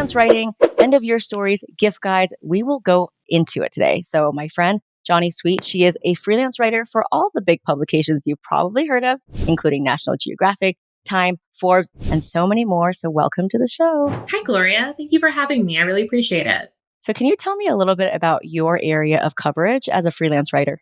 freelance writing, end of year stories, gift guides. We will go into it today. So my friend, Joni Sweet, she is a freelance writer for all the big publications you've probably heard of, including National Geographic, Time, Forbes, and so many more. So welcome to the show. Hi, Gloria. Thank you for having me. I really appreciate it. So can you tell me a little bit about your area of coverage as a freelance writer?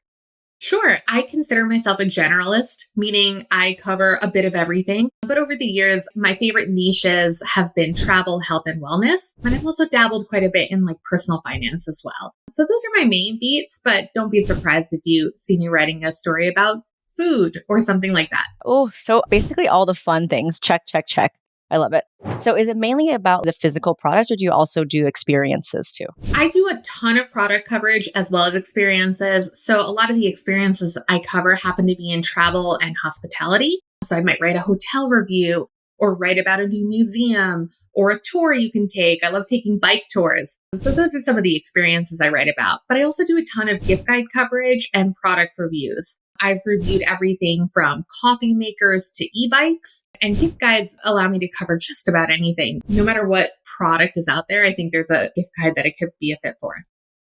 Sure. I consider myself a generalist, meaning I cover a bit of everything. But over the years, my favorite niches have been travel, health, and wellness. And I've also dabbled quite a bit in personal finance as well. So those are my main beats, but don't be surprised if you see me writing a story about food or something like that. Oh, so basically all the fun things. Check, check, check. I love it. So is it mainly about the physical products or do you also do experiences too? I do a ton of product coverage as well as experiences. So a lot of the experiences I cover happen to be in travel and hospitality. So I might write a hotel review or write about a new museum or a tour you can take. I love taking bike tours. So those are some of the experiences I write about. But I also do a ton of gift guide coverage and product reviews. I've reviewed everything from coffee makers to e-bikes, and gift guides allow me to cover just about anything. No matter what product is out there, I think there's a gift guide that it could be a fit for.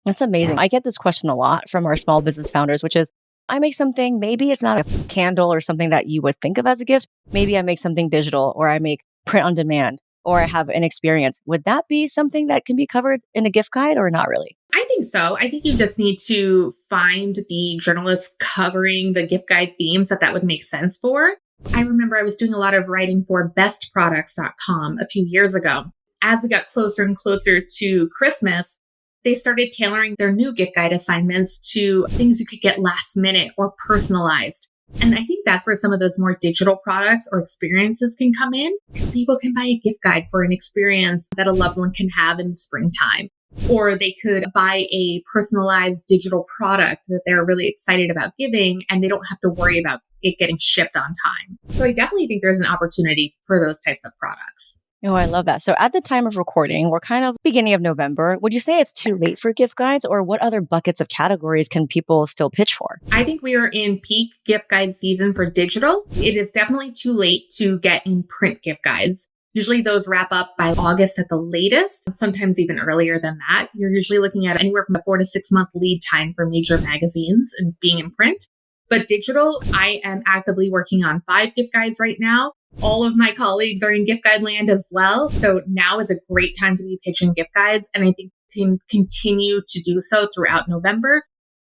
That's amazing. I get this question a lot from our small business founders, which is, I make something, maybe it's not a candle or something that you would think of as a gift. Maybe I make something digital or I make print on demand or I have an experience. Would that be something that can be covered in a gift guide or not really? I think so. I think you just need to find the journalists covering the gift guide themes that would make sense for. I remember I was doing a lot of writing for bestproducts.com a few years ago. As we got closer and closer to Christmas, they started tailoring their new gift guide assignments to things you could get last minute or personalized. And I think that's where some of those more digital products or experiences can come in, because people can buy a gift guide for an experience that a loved one can have in the springtime. Or they could buy a personalized digital product that they're really excited about giving, and they don't have to worry about it getting shipped on time. So I definitely think there's an opportunity for those types of products. Oh, I love that. So at the time of recording, we're kind of beginning of November. Would you say it's too late for gift guides, or what other buckets of categories can people still pitch for? I think we are in peak gift guide season for digital. It is definitely too late to get in print gift guides. Usually those wrap up by August at the latest, sometimes even earlier than that. You're usually looking at anywhere from a 4 to 6 month lead time for major magazines and being in print. But digital, I am actively working on 5 gift guides right now. All of my colleagues are in gift guide land as well. So now is a great time to be pitching gift guides. And I think can continue to do so throughout November.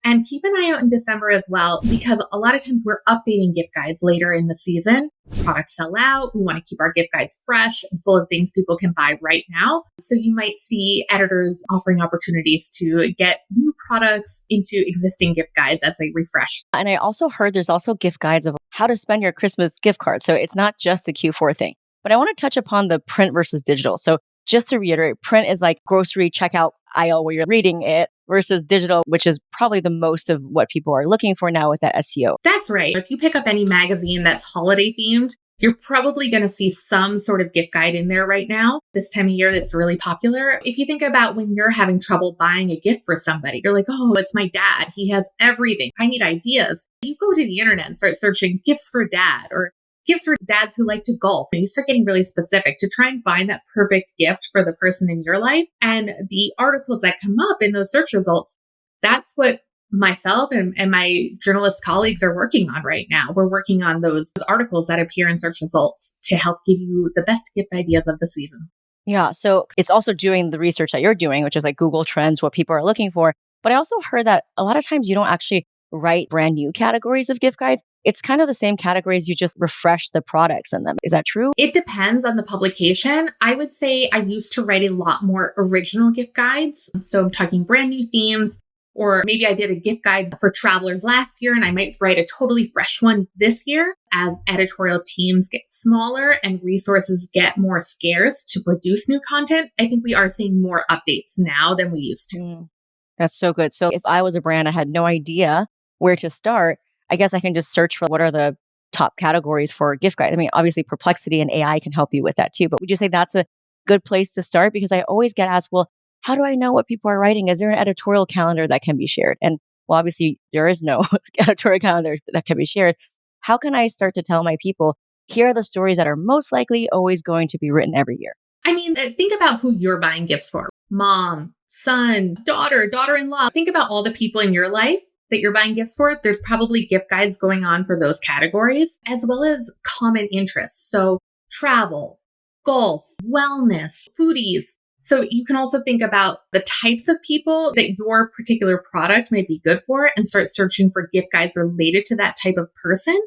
And keep an eye out in December as well, because a lot of times we're updating gift guides later in the season. Products sell out. We want to keep our gift guides fresh and full of things people can buy right now. So you might see editors offering opportunities to get new products into existing gift guides as they refresh. And I also heard there's also gift guides of how to spend your Christmas gift card. So it's not just a Q4 thing. But I want to touch upon the print versus digital. So just to reiterate, print is like grocery checkout aisle where you're reading it versus digital, which is probably the most of what people are looking for now with that SEO. That's right. If you pick up any magazine that's holiday themed, you're probably going to see some sort of gift guide in there right now. This time of year, that's really popular. If you think about when you're having trouble buying a gift for somebody, you're like, oh, it's my dad. He has everything. I need ideas. You go to the internet and start searching gifts for dad or gifts for dads who like to golf. And you start getting really specific to try and find that perfect gift for the person in your life. And the articles that come up in those search results, that's what myself and my journalist colleagues are working on right now. We're working on those articles that appear in search results to help give you the best gift ideas of the season. Yeah. So it's also doing the research that you're doing, which is like Google Trends, what people are looking for. But I also heard that a lot of times you don't actually write brand new categories of gift guides. It's kind of the same categories. You just refresh the products in them. Is that true? It depends on the publication. I would say I used to write a lot more original gift guides. So I'm talking brand new themes, or maybe I did a gift guide for travelers last year and I might write a totally fresh one this year. As editorial teams get smaller and resources get more scarce to produce new content, I think we are seeing more updates now than we used to. That's so good. So if I was a brand, I had no idea where to start, I guess I can just search for what are the top categories for gift guides. I mean, obviously Perplexity and AI can help you with that too, but would you say that's a good place to start? Because I always get asked, well, how do I know what people are writing? Is there an editorial calendar that can be shared? And well, obviously there is no editorial calendar that can be shared. How can I start to tell my people, here are the stories that are most likely always going to be written every year? I mean, think about who you're buying gifts for. Mom, son, daughter, daughter-in-law. Think about all the people in your life that you're buying gifts for. There's probably gift guides going on for those categories, as well as common interests. So travel, golf, wellness, foodies. So you can also think about the types of people that your particular product might be good for and start searching for gift guides related to that type of person.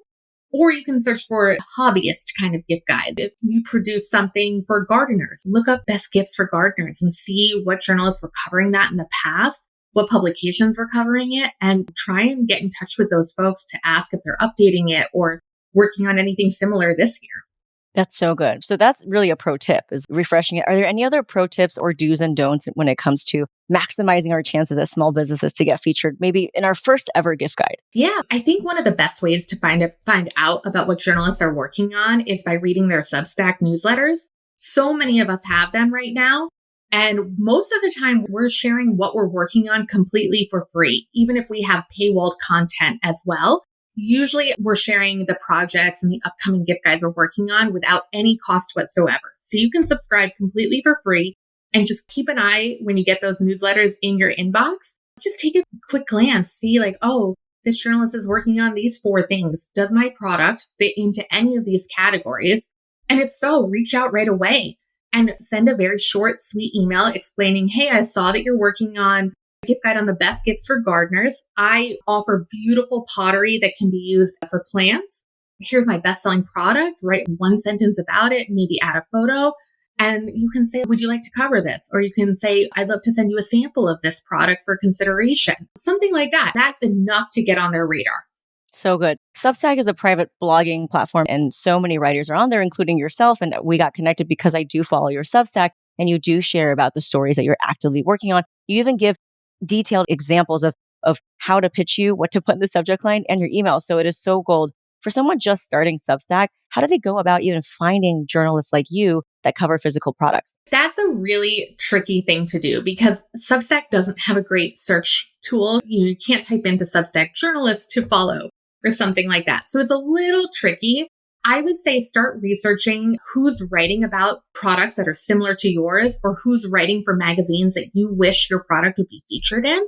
Or you can search for hobbyist kind of gift guides. If you produce something for gardeners, look up best gifts for gardeners and see what journalists were covering that in the past, what publications were covering it, and try and get in touch with those folks to ask if they're updating it or working on anything similar this year. That's so good. So that's really a pro tip, is refreshing it. Are there any other pro tips or do's and don'ts when it comes to maximizing our chances as small businesses to get featured maybe in our first ever gift guide? Yeah, I think one of the best ways to find out about what journalists are working on is by reading their Substack newsletters. So many of us have them right now. And most of the time, we're sharing what we're working on completely for free, even if we have paywalled content as well. Usually we're sharing the projects and the upcoming gift guides we're working on without any cost whatsoever. So you can subscribe completely for free and just keep an eye when you get those newsletters in your inbox. Just take a quick glance, see like, oh, this journalist is working on these 4 things. Does my product fit into any of these categories? And if so, reach out right away and send a very short, sweet email explaining, hey, I saw that you're working on gift guide on the best gifts for gardeners. I offer beautiful pottery that can be used for plants. Here's my best-selling product. Write 1 sentence about it, maybe add a photo. And you can say, would you like to cover this? Or you can say, I'd love to send you a sample of this product for consideration. Something like that. That's enough to get on their radar. So good. Substack is a private blogging platform, and so many writers are on there, including yourself. And we got connected because I do follow your Substack, and you do share about the stories that you're actively working on. You even give detailed examples of how to pitch you, what to put in the subject line, and your email. So it is so gold. For someone just starting Substack, how do they go about even finding journalists like you that cover physical products? That's a really tricky thing to do because Substack doesn't have a great search tool. You can't type into Substack journalists to follow or something like that. So it's a little tricky. I would say start researching who's writing about products that are similar to yours or who's writing for magazines that you wish your product would be featured in,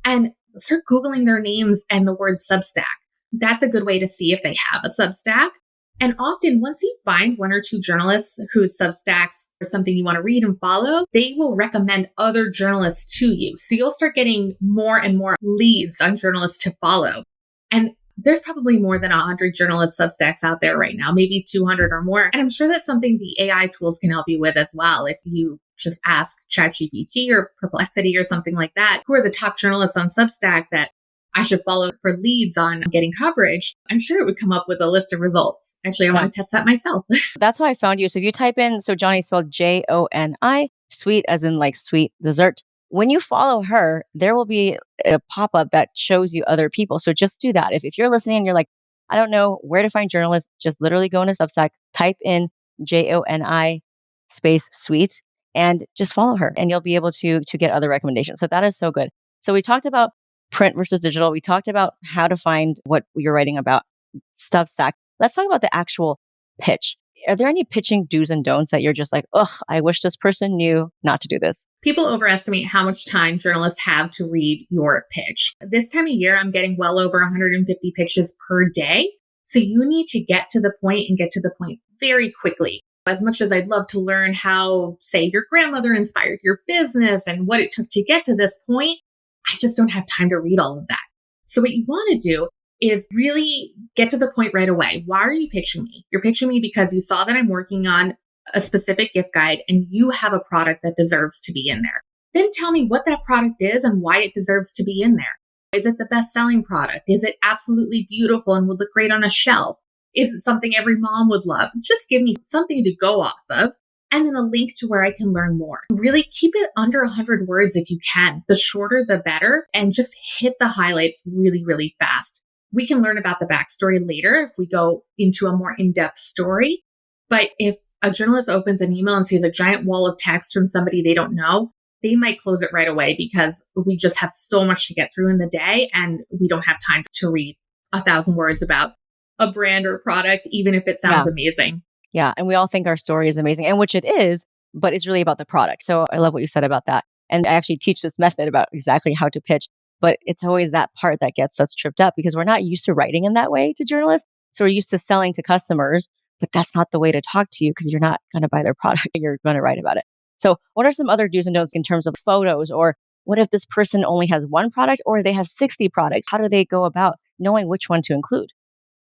and start Googling their names and the word Substack. That's a good way to see if they have a Substack. And often once you find 1 or 2 journalists whose Substacks are something you want to read and follow, they will recommend other journalists to you. So you'll start getting more and more leads on journalists to follow. And there's probably more than 100 journalist Substacks out there right now, maybe 200 or more. And I'm sure that's something the AI tools can help you with as well. If you just ask ChatGPT or Perplexity or something like that, who are the top journalists on Substack that I should follow for leads on getting coverage, I'm sure it would come up with a list of results. Actually, I want to test that myself. That's how I found you. So if you type in, so Joni spelled Joni, sweet as in like sweet dessert. When you follow her, there will be a pop-up that shows you other people. So just do that. If you're listening and you're like, I don't know where to find journalists, just literally go into Substack, type in Joni space sweet, and just follow her and you'll be able to get other recommendations. So that is so good. So we talked about print versus digital. We talked about how to find what you're writing about, Substack. Let's talk about the actual pitch. Are there any pitching do's and don'ts that you're just like, ugh, I wish this person knew not to do this? People overestimate how much time journalists have to read your pitch. This time of year, I'm getting well over 150 pitches per day. So you need to get to the point and get to the point very quickly. As much as I'd love to learn how, say, your grandmother inspired your business and what it took to get to this point, I just don't have time to read all of that. So what you want to do is really get to the point right away. Why are you pitching me? You're pitching me because you saw that I'm working on a specific gift guide and you have a product that deserves to be in there. Then tell me what that product is and why it deserves to be in there. Is it the best-selling product? Is it absolutely beautiful and would look great on a shelf? Is it something every mom would love? Just give me something to go off of and then a link to where I can learn more. Really keep it under 100 words if you can. The shorter, the better, and just hit the highlights really, really fast. We can learn about the backstory later if we go into a more in-depth story. But if a journalist opens an email and sees a giant wall of text from somebody they don't know, they might close it right away because we just have so much to get through in the day and we don't have time to read 1,000 words about a brand or product, even if it sounds amazing. Yeah. And we all think our story is amazing, and which it is. but it's really about the product. So I love what you said about that. And I actually teach this method about exactly how to pitch, but it's always that part that gets us tripped up because we're not used to writing in that way to journalists. So we're used to selling to customers, but that's not the way to talk to you because you're not going to buy their product. You're going to write about it. So what are some other do's and don'ts in terms of photos, or what if this person only has one product or they have 60 products? How do they go about knowing which one to include?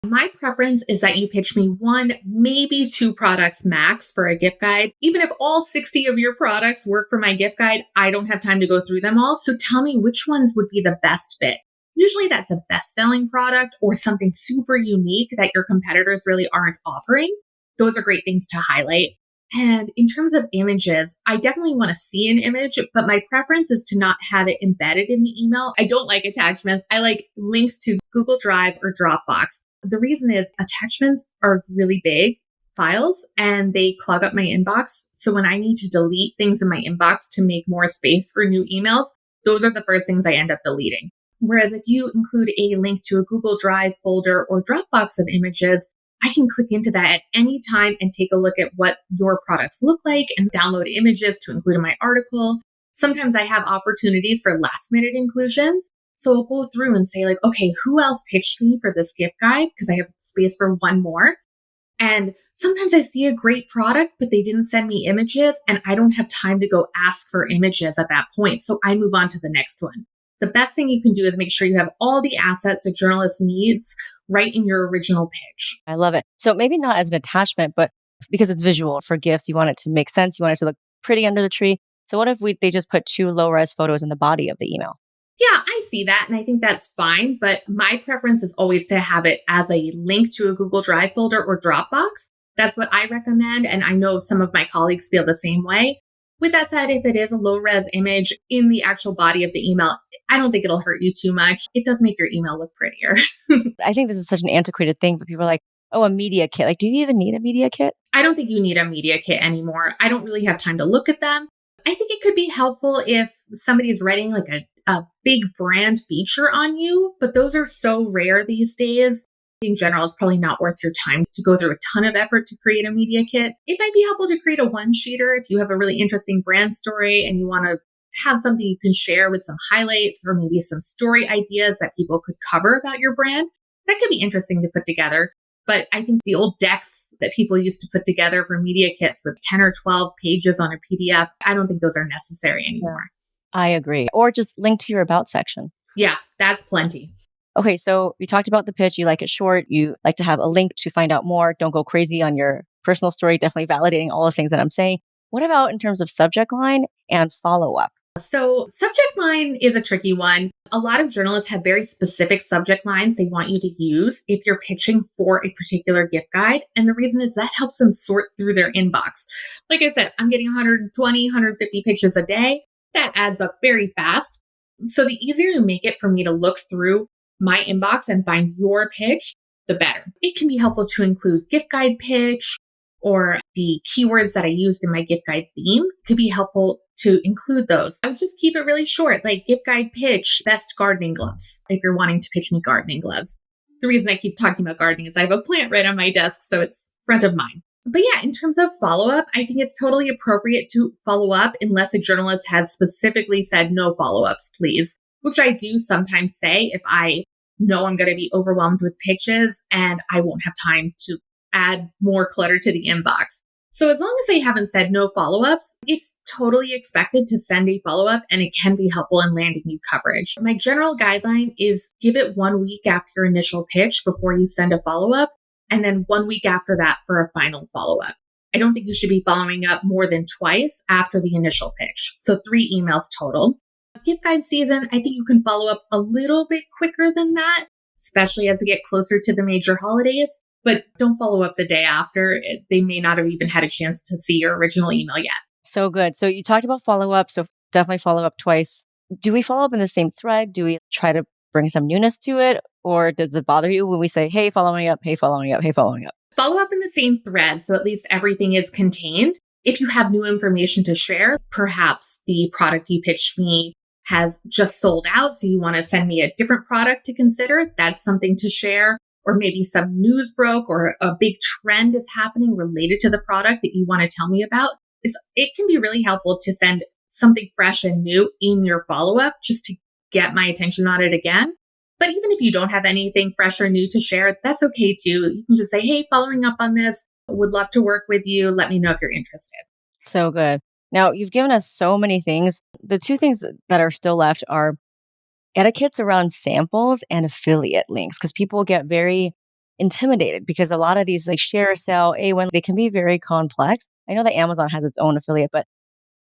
My preference is that you pitch me one, maybe two products max for a gift guide. Even if all 60 of your products work for my gift guide, I don't have time to go through them all. So tell me which ones would be the best fit. Usually that's a best-selling product or something super unique that your competitors really aren't offering. Those are great things to highlight. And in terms of images, I definitely want to see an image, but my preference is to not have it embedded in the email. I don't like attachments. I like links to Google Drive or Dropbox. The reason is attachments are really big files and they clog up my inbox. So when I need to delete things in my inbox to make more space for new emails, those are the first things I end up deleting. Whereas if you include a link to a Google Drive folder or Dropbox of images, I can click into that at any time and take a look at what your products look like and download images to include in my article. Sometimes I have opportunities for last minute inclusions. So I'll go through and say like, okay, who else pitched me for this gift guide? Because I have space for one more. And sometimes I see a great product, but they didn't send me images and I don't have time to go ask for images at that point. So I move on to the next one. The best thing you can do is make sure you have all the assets a journalist needs right in your original pitch. I love it. So maybe not as an attachment, but because it's visual for gifts, you want it to make sense. You want it to look pretty under the tree. So what if they just put two low-res photos in the body of the email? Yeah, I see that. And I think that's fine. But my preference is always to have it as a link to a Google Drive folder or Dropbox. That's what I recommend. And I know some of my colleagues feel the same way. With that said, if it is a low res image in the actual body of the email, I don't think it'll hurt you too much. It does make your email look prettier. I think this is such an antiquated thing, but people are like, oh, a media kit. Like, do you even need a media kit? I don't think you need a media kit anymore. I don't really have time to look at them. I think it could be helpful if somebody's writing like a big brand feature on you, but those are so rare these days. In general, it's probably not worth your time to go through a ton of effort to create a media kit. It might be helpful to create a one-sheeter if you have a really interesting brand story and you want to have something you can share with some highlights or maybe some story ideas that people could cover about your brand. That could be interesting to put together. But I think the old decks that people used to put together for media kits with 10 or 12 pages on a PDF, I don't think those are necessary anymore. I agree. Or just link to your about section. Yeah, that's plenty. Okay, so we talked about the pitch. You like it short. You like to have a link to find out more. Don't go crazy on your personal story. Definitely validating all the things that I'm saying. What about in terms of subject line and follow-up? So subject line is a tricky one. A lot of journalists have very specific subject lines they want you to use if you're pitching for a particular gift guide. And the reason is that helps them sort through their inbox. Like I said, I'm getting 120, 150 pitches a day. That adds up very fast. So the easier you make it for me to look through my inbox and find your pitch, the better. It can be helpful to include gift guide pitch or the keywords that I used in my gift guide theme. It could be helpful to include those. I would just keep it really short, like gift guide pitch, best gardening gloves, if you're wanting to pitch me gardening gloves. The reason I keep talking about gardening is I have a plant right on my desk, so it's front of mind. But yeah, in terms of follow-up, I think it's totally appropriate to follow up unless a journalist has specifically said no follow-ups, please, which I do sometimes say if I know I'm going to be overwhelmed with pitches and I won't have time to add more clutter to the inbox. So as long as they haven't said no follow-ups, it's totally expected to send a follow-up and it can be helpful in landing you coverage. My general guideline is give it 1 week after your initial pitch before you send a follow-up, and then 1 week after that for a final follow-up. I don't think you should be following up more than twice after the initial pitch. So 3 emails total. Gift guide season, I think you can follow up a little bit quicker than that, especially as we get closer to the major holidays. But don't follow up the day after. They may not have even had a chance to see your original email yet. So good. So you talked about follow-up. So definitely follow up twice. Do we follow up in the same thread? Do we try to bring some newness to it? Or does it bother you when we say, hey, following up, hey, following up, hey, following up? Follow up in the same thread, so at least everything is contained. If you have new information to share, perhaps the product you pitched me has just sold out, so you want to send me a different product to consider, that's something to share. Or maybe some news broke or a big trend is happening related to the product that you want to tell me about. it can be really helpful to send something fresh and new in your follow-up just to get my attention on it again. But even if you don't have anything fresh or new to share, that's okay too. You can just say, hey, following up on this, would love to work with you. Let me know if you're interested. So good. Now, you've given us so many things. The two things that are still left are etiquettes around samples and affiliate links, because people get very intimidated because a lot of these like share, sell, A1, they can be very complex. I know that Amazon has its own affiliate, but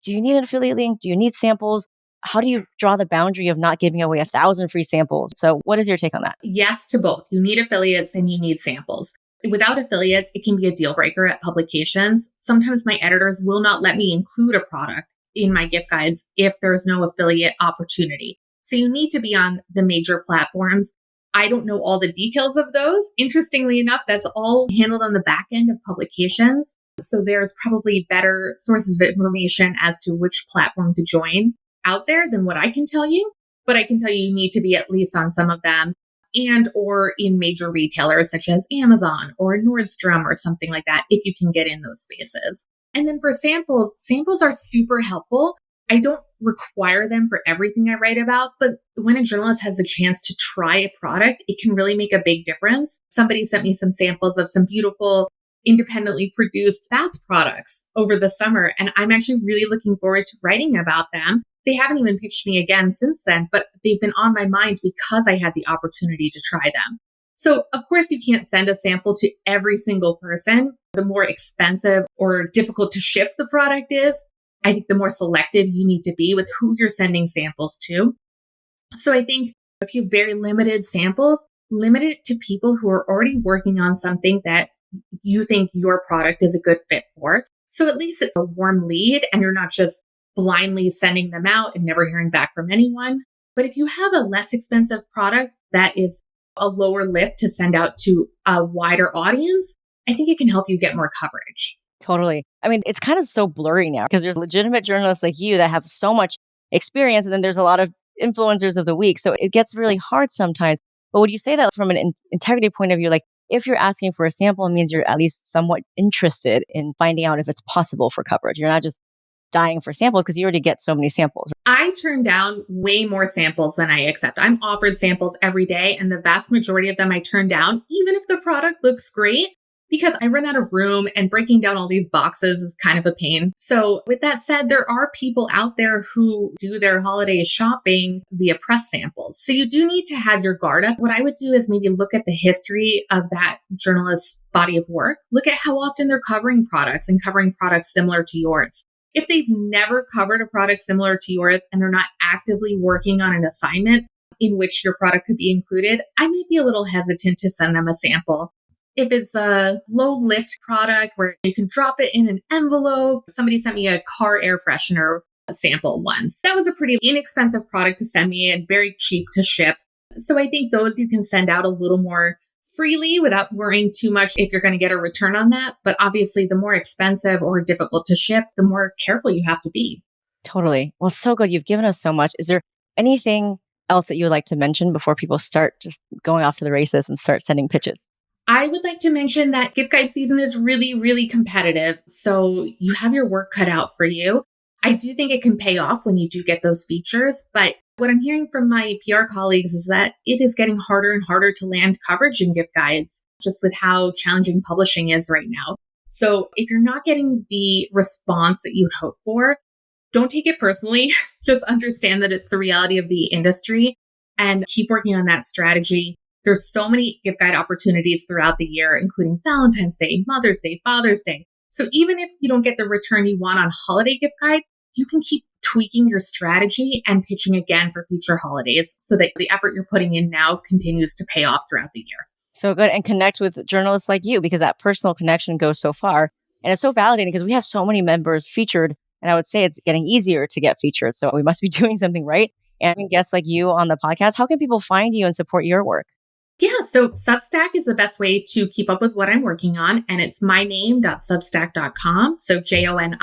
do you need an affiliate link? Do you need samples? How do you draw the boundary of not giving away 1,000 free samples? So what is your take on that? Yes to both. You need affiliates and you need samples. Without affiliates, it can be a deal breaker at publications. Sometimes my editors will not let me include a product in my gift guides if there's no affiliate opportunity. So you need to be on the major platforms. I don't know all the details of those. Interestingly enough, that's all handled on the back end of publications. So there's probably better sources of information as to which platform to join out there than what I can tell you. But I can tell you need to be at least on some of them and or in major retailers such as Amazon or Nordstrom or something like that if you can get in those spaces. And then for samples, samples are super helpful. I don't require them for everything I write about, but when a journalist has a chance to try a product, it can really make a big difference. Somebody sent me some samples of some beautiful independently produced bath products over the summer, and I'm actually really looking forward to writing about them. They haven't even pitched me again since then, but they've been on my mind because I had the opportunity to try them. So of course you can't send a sample to every single person. The more expensive or difficult to ship the product is, I think the more selective you need to be with who you're sending samples to. So I think if you have very limited samples, limit it to people who are already working on something that you think your product is a good fit for. So at least it's a warm lead and you're not just blindly sending them out and never hearing back from anyone. But if you have a less expensive product that is a lower lift to send out to a wider audience, I think it can help you get more coverage. Totally. I mean, it's kind of so blurry now because there's legitimate journalists like you that have so much experience, and then there's a lot of influencers of the week. So it gets really hard sometimes. But would you say that from an integrity point of view, like if you're asking for a sample, it means you're at least somewhat interested in finding out if it's possible for coverage. You're not just dying for samples because you already get so many samples. I turn down way more samples than I accept. I'm offered samples every day, and the vast majority of them I turn down, even if the product looks great, because I run out of room and breaking down all these boxes is kind of a pain. So with that said, there are people out there who do their holiday shopping via press samples. So you do need to have your guard up. What I would do is maybe look at the history of that journalist's body of work. Look at how often they're covering products and covering products similar to yours. If they've never covered a product similar to yours and they're not actively working on an assignment in which your product could be included, I might be a little hesitant to send them a sample. If it's a low lift product where you can drop it in an envelope, somebody sent me a car air freshener sample once. That was a pretty inexpensive product to send me and very cheap to ship. So I think those you can send out a little more freely without worrying too much if you're going to get a return on that. But obviously, the more expensive or difficult to ship, the more careful you have to be. Totally. Well, so good. You've given us so much. Is there anything else that you would like to mention before people start just going off to the races and start sending pitches? I would like to mention that gift guide season is really, really competitive. So you have your work cut out for you. I do think it can pay off when you do get those features. But what I'm hearing from my PR colleagues is that it is getting harder and harder to land coverage in gift guides, just with how challenging publishing is right now. So if you're not getting the response that you would hope for, don't take it personally. Just understand that it's the reality of the industry and keep working on that strategy. There's so many gift guide opportunities throughout the year, including Valentine's Day, Mother's Day, Father's Day. So even if you don't get the return you want on holiday gift guide, you can keep tweaking your strategy and pitching again for future holidays so that the effort you're putting in now continues to pay off throughout the year. So good. And connect with journalists like you because that personal connection goes so far. And it's so validating because we have so many members featured. And I would say it's getting easier to get featured. So we must be doing something right. And guests like you on the podcast, how can people find you and support your work? Yeah, so Substack is the best way to keep up with what I'm working on. And it's myname.substack.com. So JONISWEET.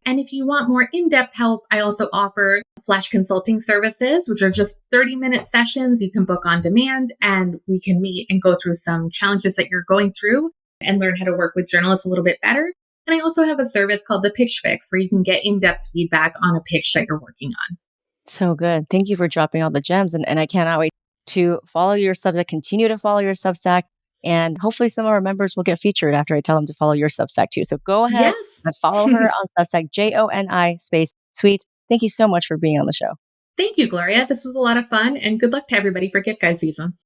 And if you want more in-depth help, I also offer flash consulting services, which are just 30-minute sessions you can book on demand. And we can meet and go through some challenges that you're going through and learn how to work with journalists a little bit better. And I also have a service called the Pitch Fix where you can get in-depth feedback on a pitch that you're working on. So good. Thank you for dropping all the gems. And I cannot wait to follow your Substack, continue to follow your Substack. And hopefully some of our members will get featured after I tell them to follow your Substack too. So go ahead Yes. and follow her on Substack, Joni space Sweet. Thank you so much for being on the show. Thank you, Gloria. This was a lot of fun and good luck to everybody for gift guide season.